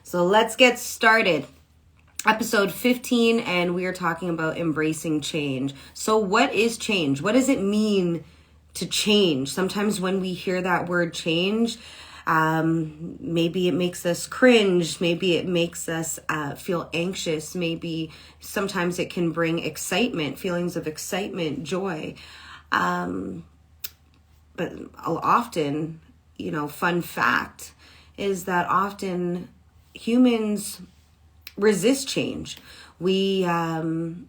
So let's get started. Episode 15, and we are talking about embracing change. So what is change? What does it mean to change? Sometimes when we hear that word change, maybe it makes us cringe. Maybe it makes us feel anxious. Maybe sometimes it can bring excitement, feelings of excitement, joy. But often, fun fact is that often humans resist change. We tend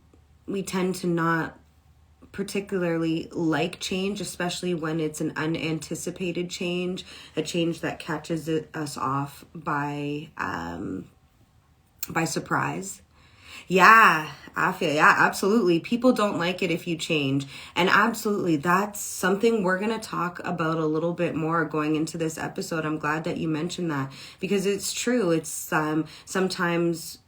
to not particularly like change, especially when it's an unanticipated change, a change that catches us off by surprise. Yeah, absolutely. People don't like it if you change. And absolutely, that's something we're going to talk about a little bit more going into this episode. I'm glad that you mentioned that because it's true. It's sometimes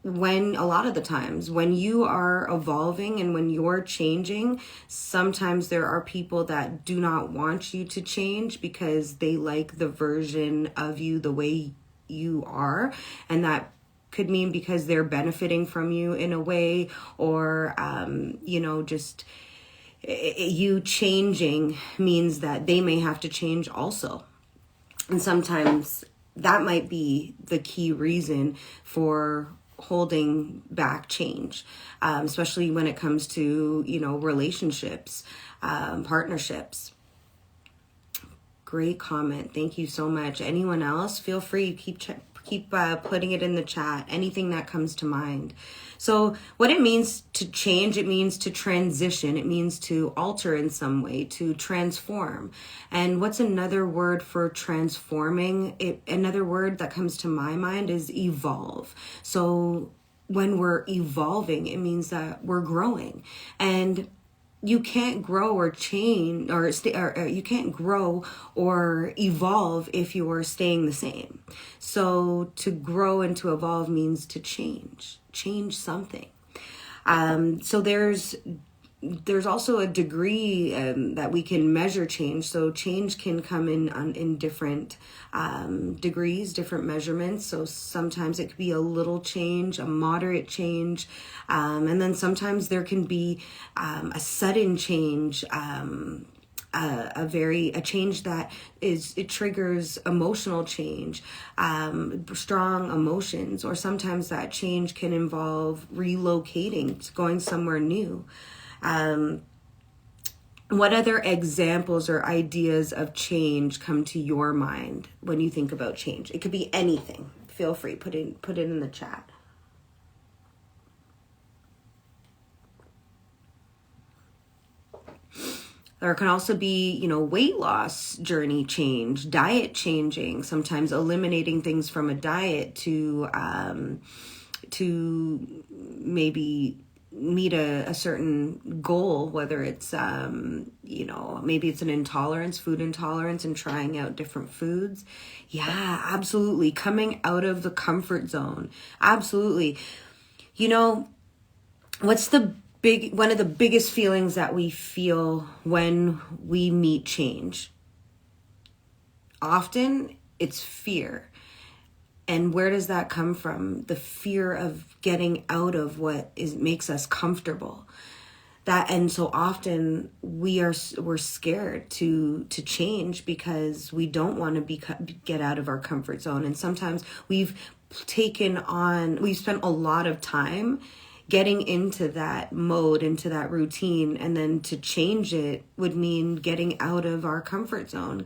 a lot of the times when you are evolving and when you're changing, sometimes there are people that do not want you to change because they like the version of you the way you are. And that could mean because they're benefiting from you in a way, or just you changing means that they may have to change also. And sometimes that might be the key reason for holding back change, especially when it comes to relationships, partnerships. Great comment. Thank you so much. Anyone else? Feel free. Keep putting it in the chat, anything that comes to mind. So what it means to change, it means to transition. It means to alter in some way, to transform. And what's another word for transforming? Another word that comes to my mind is evolve. So when we're evolving, it means that we're growing. And you can't grow or change or you can't grow or evolve if you're staying the same. So to grow and to evolve means to change something. So there's also a degree that we can measure change. So change can come in different degrees, different measurements. So sometimes it could be a little change, a moderate change, and then sometimes there can be a sudden change, a change that it triggers emotional change, strong emotions, or sometimes that change can involve relocating, going somewhere new. What other examples or ideas of change come to your mind when you think about change? It could be anything. Feel free, put it in the chat. There can also be, weight loss journey change, diet changing, sometimes eliminating things from a diet to maybe meet a certain goal, whether it's, maybe it's an intolerance, food intolerance, and trying out different foods. Yeah, absolutely. Coming out of the comfort zone. Absolutely. What's one of the biggest feelings that we feel when we meet change? Often it's fear. And where does that come from? The fear of getting out of what makes us comfortable. And so often we're scared to change because we don't want to get out of our comfort zone. And sometimes we've spent a lot of time getting into that mode, into that routine, and then to change it would mean getting out of our comfort zone,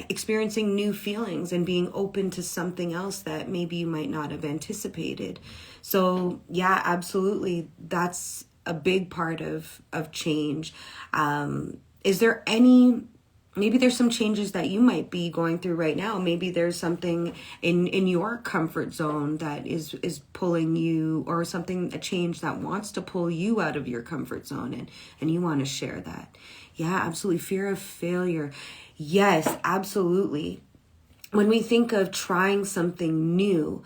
experiencing new feelings and being open to something else that maybe you might not have anticipated. So yeah, absolutely. That's a big part of change. Is there maybe there's some changes that you might be going through right now. Maybe there's something in your comfort zone that is pulling you, or a change that wants to pull you out of your comfort zone, and you want to share that. Yeah, absolutely. Fear of failure. Yes, absolutely. When we think of trying something new,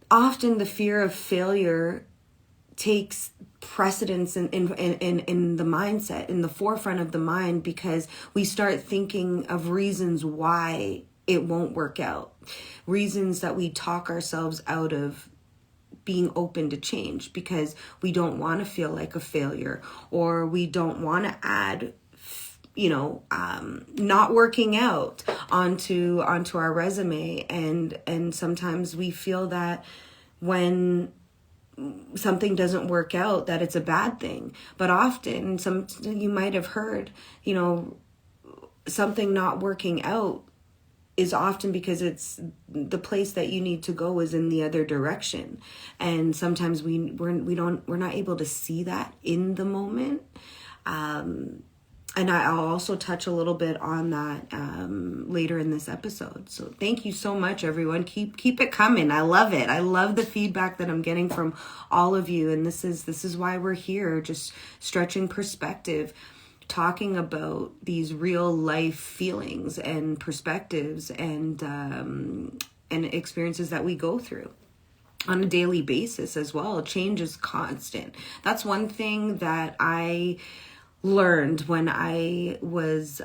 often the fear of failure takes precedence in the mindset, in the forefront of the mind, because we start thinking of reasons why it won't work out. Reasons that we talk ourselves out of being open to change because we don't want to feel like a failure, or we don't want to add not working out onto our resume. And sometimes we feel that when something doesn't work out, that it's a bad thing. But often, you might have heard, something not working out is often because it's the place that you need to go is in the other direction. And sometimes we're not able to see that in the moment. And I'll also touch a little bit on that later in this episode. So thank you so much, everyone. Keep it coming. I love it. I love the feedback that I'm getting from all of you. And this is why we're here, just stretching perspective, talking about these real life feelings and perspectives and experiences that we go through on a daily basis as well. Change is constant. That's one thing that I learned when I was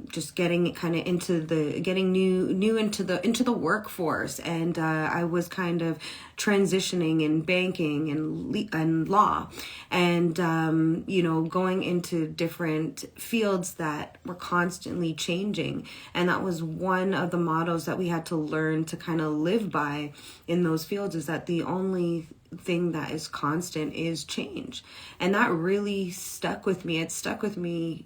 just getting kind of into the workforce, and I was kind of transitioning in banking and law, and going into different fields that were constantly changing. And that was one of the mottos that we had to learn to kind of live by in those fields, is that the only thing that is constant is change. And that really stuck with me. It stuck with me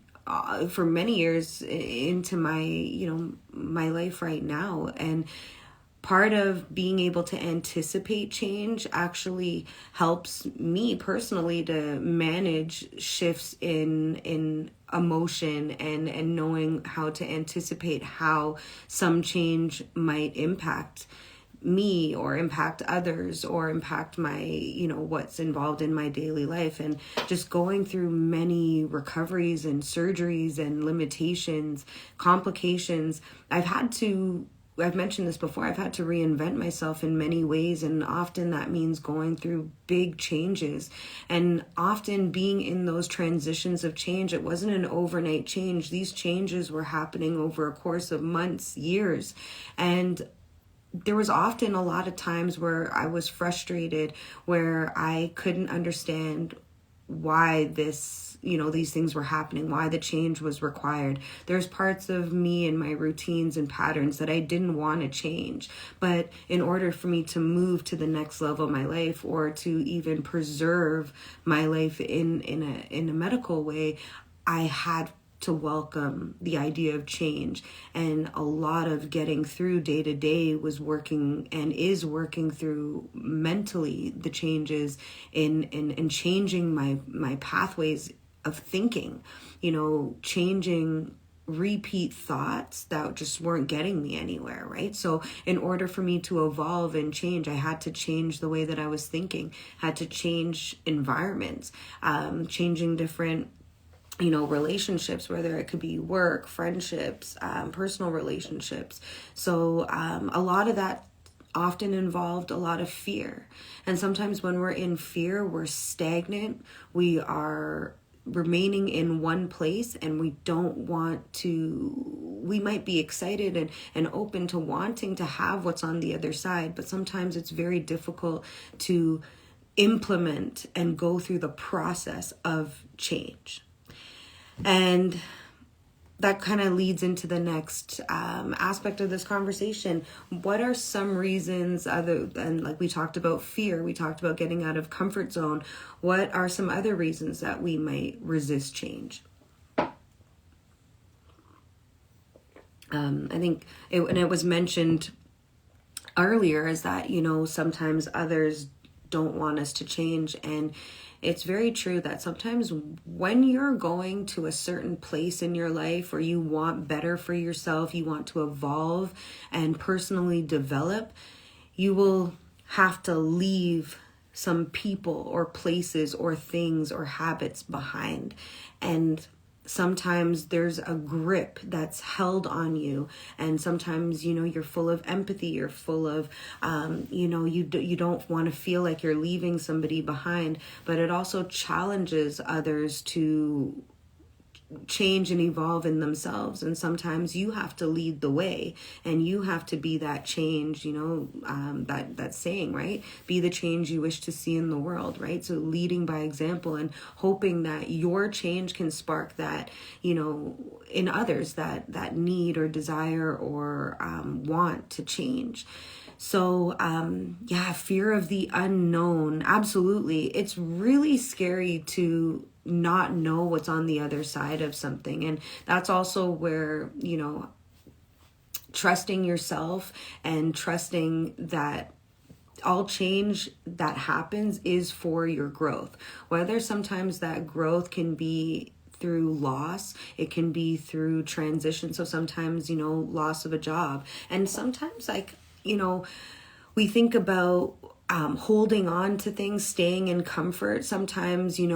for many years into my life right now. And part of being able to anticipate change actually helps me personally to manage shifts in emotion and knowing how to anticipate how some change might impact me or impact others or impact my, what's involved in my daily life. And just going through many recoveries and surgeries and limitations, complications, I've mentioned this before, I've had to reinvent myself in many ways. And often that means going through big changes, and often being in those transitions of change. It wasn't an overnight change. These changes were happening over a course of months, years. And there was often a lot of times where I was frustrated, where I couldn't understand why these things were happening, why the change was required. There's parts of me and my routines and patterns that I didn't want to change. But in order for me to move to the next level of my life, or to even preserve my life in a medical way, I had to welcome the idea of change. And a lot of getting through day to day was working and is working through mentally the changes in changing my pathways of thinking, changing repeat thoughts that just weren't getting me anywhere, right? So in order for me to evolve and change, I had to change the way that I was thinking, had to change environments, changing different relationships, whether it could be work, friendships, personal relationships. So a lot of that often involved a lot of fear. And sometimes when we're in fear, we're stagnant. We are remaining in one place, and we don't want to. We might be excited and open to wanting to have what's on the other side, but sometimes it's very difficult to implement and go through the process of change. And that kind of leads into the next aspect of this conversation. What are some reasons, other than, like we talked about fear, we talked about getting out of comfort zone, what are some other reasons that we might resist change? I think it was mentioned earlier, is that, sometimes others don't want us to change. And it's very true that sometimes when you're going to a certain place in your life, or you want better for yourself, you want to evolve and personally develop, you will have to leave some people or places or things or habits behind. And sometimes there's a grip that's held on you, and sometimes you're full of empathy, you're full of you don't want to feel like you're leaving somebody behind, but it also challenges others to change and evolve in themselves, and sometimes you have to lead the way, and you have to be that change, that saying, right? Be the change you wish to see in the world, right? So leading by example and hoping that your change can spark that, in others, that need or desire or want to change. So, fear of the unknown. Absolutely. It's really scary to not know what's on the other side of something. And that's also where, trusting yourself and trusting that all change that happens is for your growth. Whether sometimes that growth can be through loss, it can be through transition. So sometimes, loss of a job. And sometimes we think about holding on to things, staying in comfort. Sometimes, you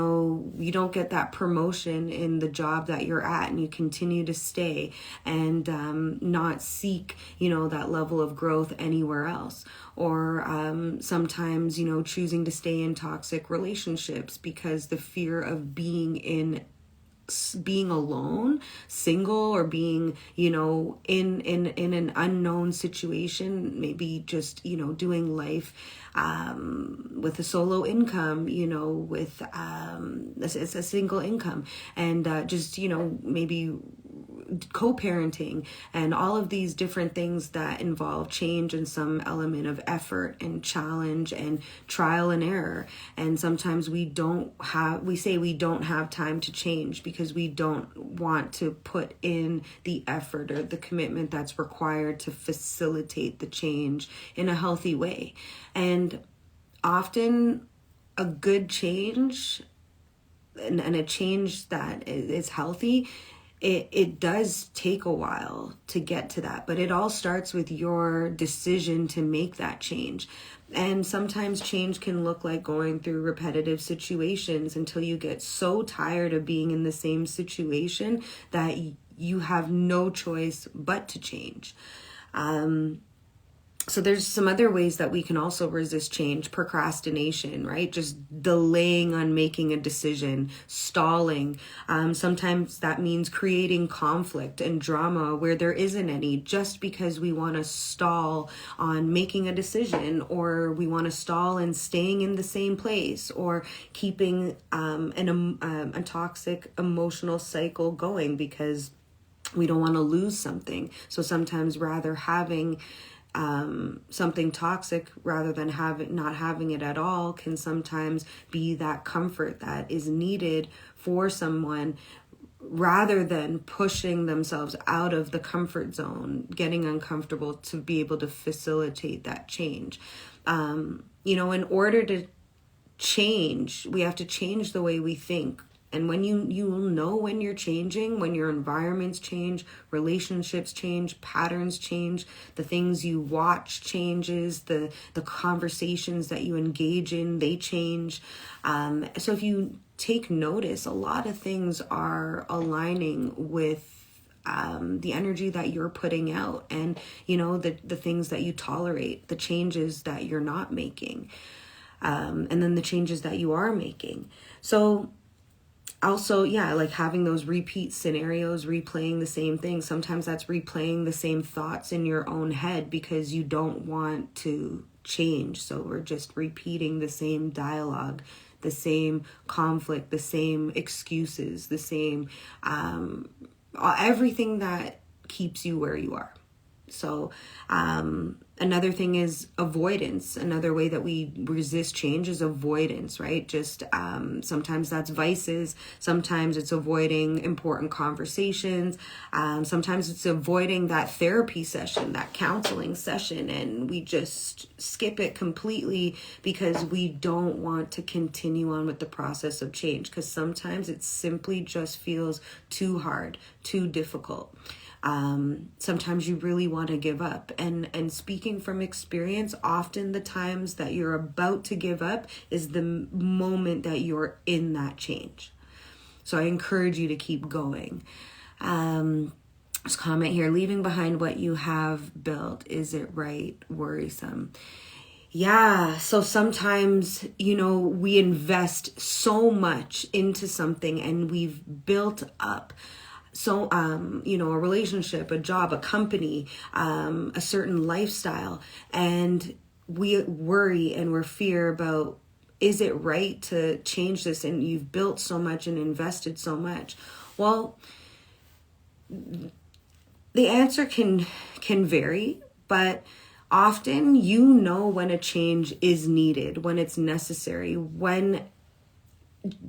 don't get that promotion in the job that you're at, and you continue to stay and not seek, that level of growth anywhere else. Or sometimes, choosing to stay in toxic relationships because the fear of being alone, single, or being, in an unknown situation, maybe just, doing life with a solo income, with it's a single income, and just, maybe co-parenting, and all of these different things that involve change and some element of effort and challenge and trial and error. And sometimes we say we don't have time to change because we don't want to put in the effort or the commitment that's required to facilitate the change in a healthy way. And often a good change and a change that is healthy, it does take a while to get to that, but it all starts with your decision to make that change. And sometimes change can look like going through repetitive situations until you get so tired of being in the same situation that you have no choice but to change. So there's some other ways that we can also resist change. Procrastination, right? Just delaying on making a decision, stalling. Sometimes that means creating conflict and drama where there isn't any, just because we want to stall on making a decision, or we want to stall in staying in the same place, or keeping a toxic emotional cycle going because we don't want to lose something. So sometimes rather having something toxic rather than not having it at all can sometimes be that comfort that is needed for someone, rather than pushing themselves out of the comfort zone, getting uncomfortable to be able to facilitate that change. In order to change, we have to change the way we think. And when you will know when you're changing, when your environments change, relationships change, patterns change, the things you watch changes, the conversations that you engage in, they change. So if you take notice, a lot of things are aligning with the energy that you're putting out, and the things that you tolerate, the changes that you're not making, and then the changes that you are making. So also, like having those repeat scenarios, replaying the same thing. Sometimes that's replaying the same thoughts in your own head because you don't want to change. So we're just repeating the same dialogue, the same conflict, the same excuses, the same everything that keeps you where you are. So another thing is avoidance. Another way that we resist change is avoidance, right? Just sometimes that's vices. Sometimes it's avoiding important conversations. Sometimes it's avoiding that therapy session, that counseling session, and we just skip it completely because we don't want to continue on with the process of change, because sometimes it simply just feels too hard, too difficult. Sometimes you really want to give up, and speaking from experience, often the times that you're about to give up is the moment that you're in that change. So I encourage you to keep going. This comment here, leaving behind what you have built, is it right? Worrisome. Yeah, so sometimes, we invest so much into something and we've built up so a relationship, a job, a company, a certain lifestyle, and we worry and we're fear about, is it right to change this? And you've built so much and invested so much. Well, the answer can vary, but often when a change is needed, when it's necessary, when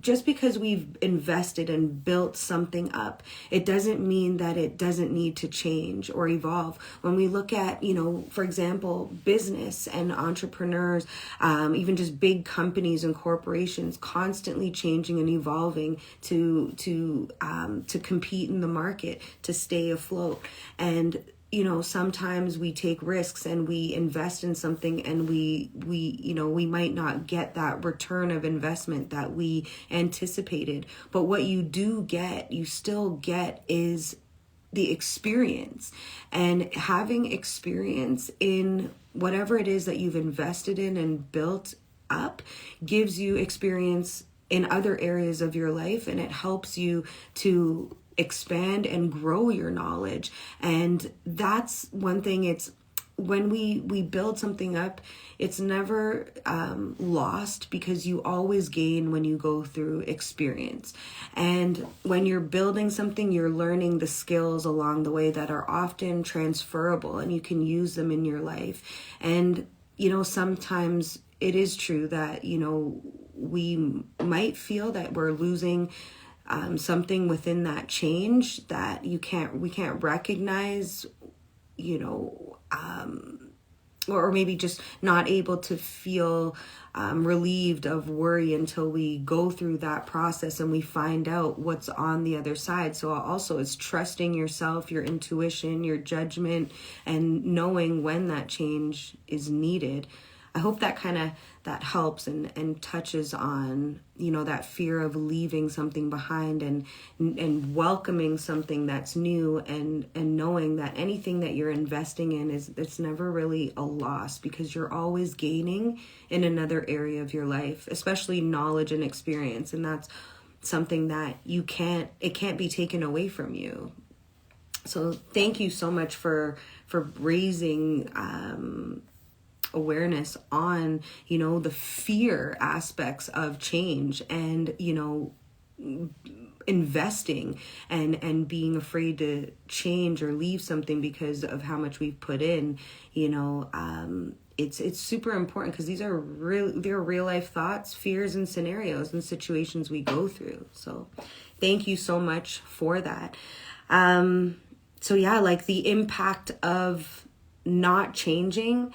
just because we've invested and built something up, it doesn't mean that it doesn't need to change or evolve. When we look at, for example, business and entrepreneurs, even just big companies and corporations constantly changing and evolving to compete in the market, to stay afloat. And sometimes we take risks and we invest in something and we might not get that return of investment that we anticipated. But what you still get is the experience. And having experience in whatever it is that you've invested in and built up gives you experience in other areas of your life, and it helps you to expand and grow your knowledge. And that's one thing. It's when we build something up, it's never lost, because you always gain when you go through experience. And when you're building something, you're learning the skills along the way that are often transferable and you can use them in your life. And sometimes it is true that we might feel that we're losing something within that change, that we can't recognize, or maybe just not able to feel relieved of worry until we go through that process and we find out what's on the other side. So also it's trusting yourself, your intuition, your judgment, and knowing when that change is needed. I hope that that helps and touches on, that fear of leaving something behind and welcoming something that's new, and knowing that anything that you're investing in it's never really a loss, because you're always gaining in another area of your life, especially knowledge and experience. And that's something that it can't be taken away from you. So thank you so much for raising awareness on the fear aspects of change, and investing and being afraid to change or leave something because of how much we've put in. It's super important, because they're real life thoughts, fears, and scenarios and situations we go through. So thank you so much for that. So yeah, like the impact of not changing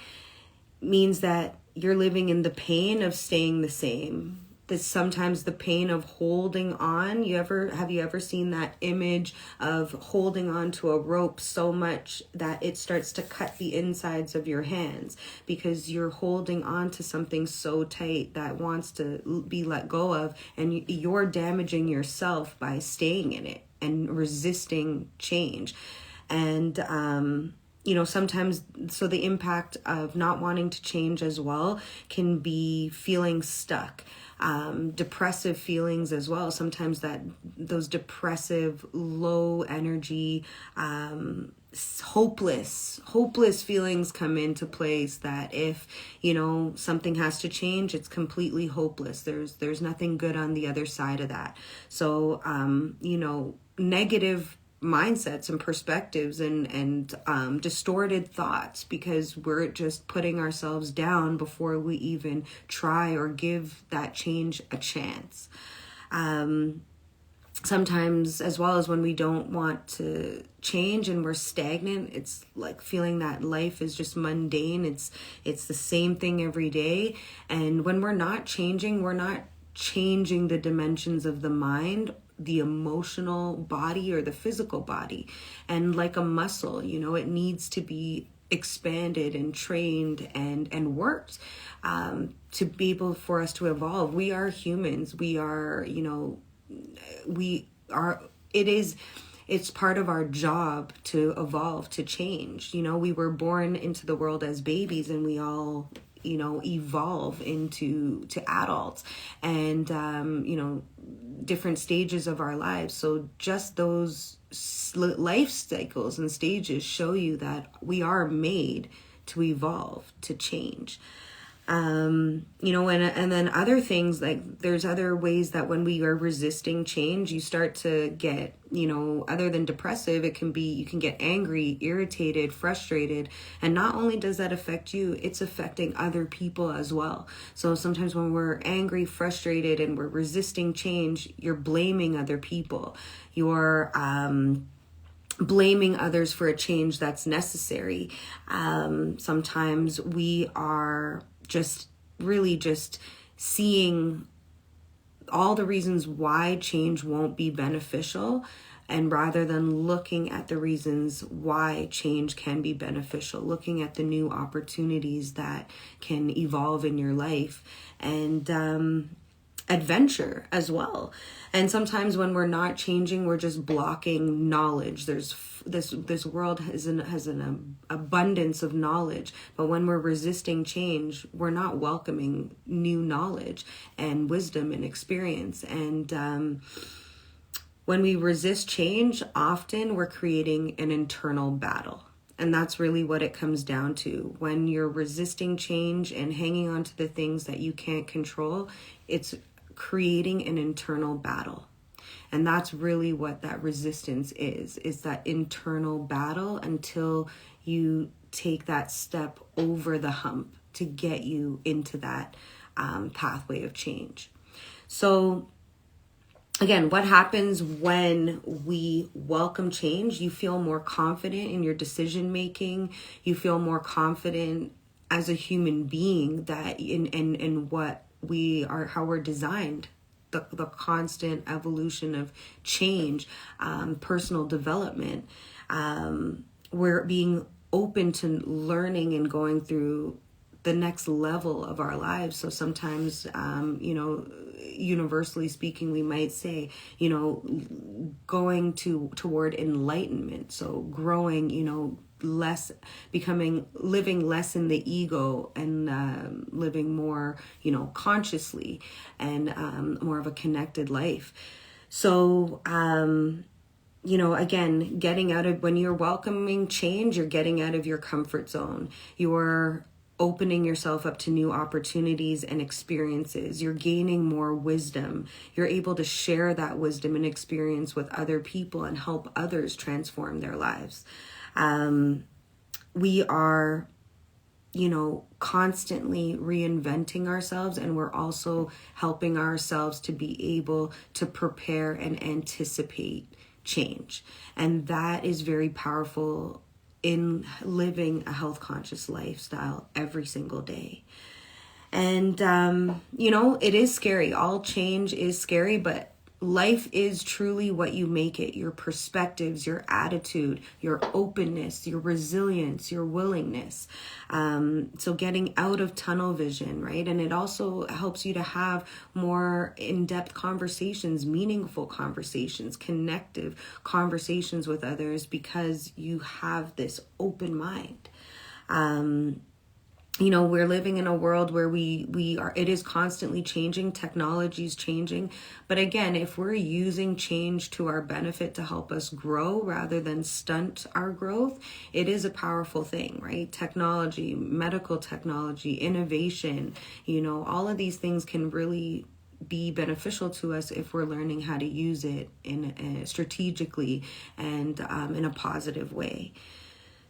means that you're living in the pain of staying the same. That's sometimes the pain of holding on. Have you ever seen that image of holding on to a rope so much that it starts to cut the insides of your hands, because you're holding on to something so tight that wants to be let go of, and you're damaging yourself by staying in it and resisting change. And sometimes, so the impact of not wanting to change as well can be feeling stuck, depressive feelings as well. Sometimes those depressive, low energy, hopeless feelings come into place, that if, something has to change, it's completely hopeless. There's nothing good on the other side of that. So, negative mindsets and perspectives and distorted thoughts, because we're just putting ourselves down before we even try or give that change a chance. Sometimes, as well as when we don't want to change and we're stagnant, it's like feeling that life is just mundane. It's the same thing every day. And when we're not changing the dimensions of the mind, the emotional body, or the physical body. And like a muscle, it needs to be expanded and trained and worked to be able for us to evolve. We are humans. We are, it's part of our job to evolve, to change. We were born into the world as babies, and we all evolve into adults, and different stages of our lives. So just those life cycles and stages show you that we are made to evolve, to change. And then other things, like there's other ways that when we are resisting change, you start to get, other than depressive, you can get angry, irritated, frustrated. And not only does that affect you, it's affecting other people as well. So sometimes when we're angry, frustrated, and we're resisting change, you're blaming other people. You're, blaming others for a change that's necessary. Sometimes we are just seeing all the reasons why change won't be beneficial, and rather than looking at the reasons why change can be beneficial, looking at the new opportunities that can evolve in your life, and adventure as well. And sometimes when we're not changing, we're just blocking knowledge. There's this world has an abundance of knowledge, but when we're resisting change, we're not welcoming new knowledge and wisdom and experience. And when we resist change, often we're creating an internal battle. And that's really what it comes down to. When you're resisting change and hanging on to the things that you can't control, it's creating an internal battle. And that's really what that resistance is that internal battle, until you take that step over the hump to get you into that pathway of change. So again, what happens when we welcome change? You feel more confident in your decision making. You feel more confident as a human being that in what we are, how we're designed, the constant evolution of change, personal development. We're being open to learning and going through the next level of our lives. So sometimes, universally speaking, we might say, going toward enlightenment. So growing, living less in the ego, and living more, consciously, and more of a connected life. So, again, when you're welcoming change, you're getting out of your comfort zone. You're opening yourself up to new opportunities and experiences. You're gaining more wisdom. You're able to share that wisdom and experience with other people and help others transform their lives. We are, constantly reinventing ourselves, and we're also helping ourselves to be able to prepare and anticipate change. And that is very powerful in living a health conscious lifestyle every single day. And, it is scary. All change is scary, but life is truly what you make it. Your perspectives, your attitude, your openness, your resilience, your willingness. So getting out of tunnel vision, right? And it also helps you to have more in-depth conversations, meaningful conversations, connective conversations with others, because you have this open mind. We're living in a world where it is constantly changing. Technology is changing. But again, if we're using change to our benefit to help us grow rather than stunt our growth, it is a powerful thing, right? Technology, medical technology, innovation, all of these things can really be beneficial to us if we're learning how to use it strategically and in a positive way.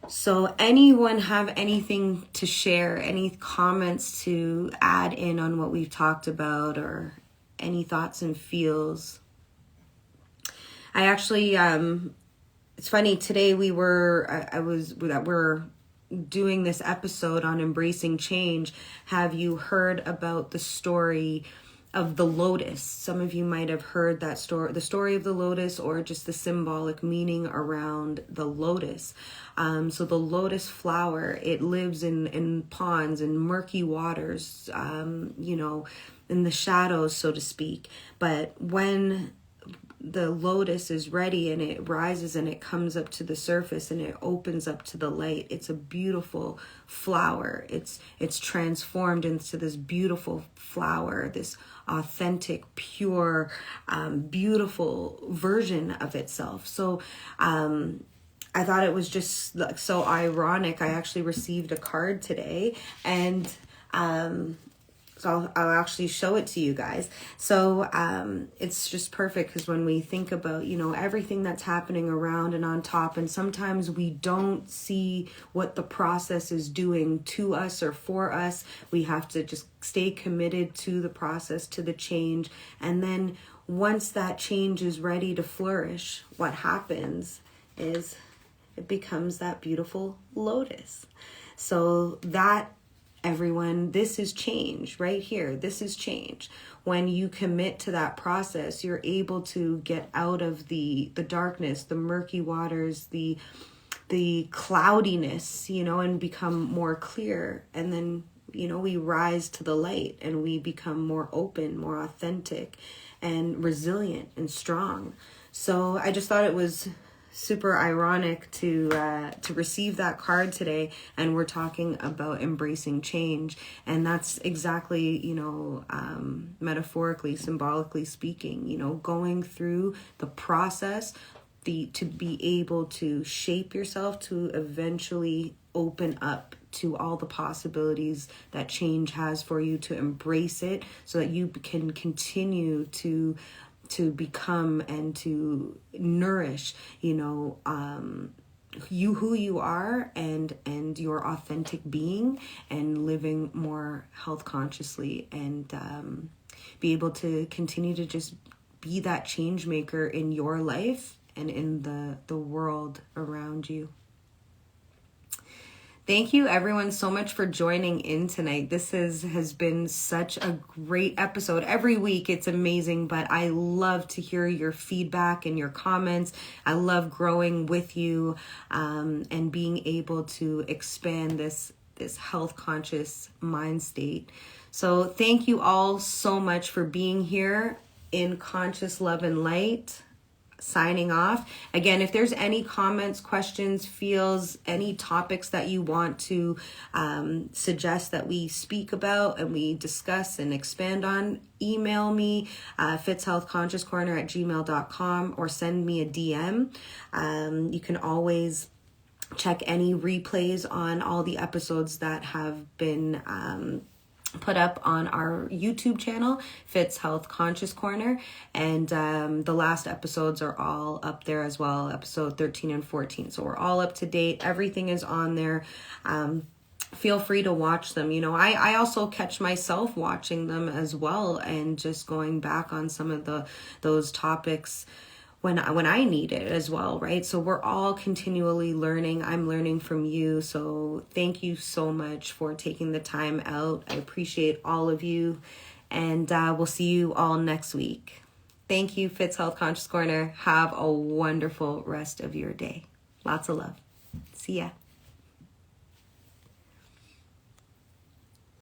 So anyone have anything to share, any comments to add in on what we've talked about, or any thoughts and feels? I actually, it's funny, today we're doing this episode on embracing change. Have you heard about the story of the lotus? Some of you might have heard that story, the story of the lotus, or just the symbolic meaning around the lotus. So the lotus flower, it lives in ponds and murky waters, in the shadows, so to speak. But when the lotus is ready and it rises and it comes up to the surface and it opens up to the light. It's a beautiful flower. It's transformed into this beautiful flower, this authentic, pure, beautiful version of itself. So I thought it was just so ironic. I actually received a card today, and so I'll actually show it to you guys. So it's just perfect, because when we think about, everything that's happening around and on top, and sometimes we don't see what the process is doing to us or for us, we have to just stay committed to the process, to the change. And then once that change is ready to flourish, what happens is it becomes that beautiful lotus. So that, everyone, this is change right here. This is change. When you commit to that process, you're able to get out of the darkness, the murky waters, the cloudiness, and become more clear. And then, we rise to the light and we become more open, more authentic and resilient and strong. So I just thought it was super ironic to receive that card today, and we're talking about embracing change, and that's exactly metaphorically, symbolically speaking, going through the process, to be able to shape yourself to eventually open up to all the possibilities that change has for you, to embrace it so that you can continue to become and to nourish, who you are, and your authentic being, and living more health consciously, and be able to continue to just be that change maker in your life and in the world around you. Thank you, everyone, so much for joining in tonight. This has been such a great episode. Every week, it's amazing, but I love to hear your feedback and your comments. I love growing with you, and being able to expand this health conscious mind state. So thank you all so much for being here in Conscious Love and Light. Signing off. Again, if there's any comments, questions, feels, any topics that you want to suggest that we speak about and we discuss and expand on, email me, fitshealthconsciouscorner@gmail.com, or send me a DM. You can always check any replays on all the episodes that have been put up on our YouTube channel, Fits Health Conscious Corner, and the last episodes are all up there as well, episode 13 and 14. So we're all up to date. Everything is on there. Feel free to watch them. I also catch myself watching them as well, and just going back on some of those topics when I need it as well, right? So we're all continually learning. I'm learning from you. So thank you so much for taking the time out. I appreciate all of you, and we'll see you all next week. Thank you, Fits Health Conscious Corner. Have a wonderful rest of your day. Lots of love. See ya.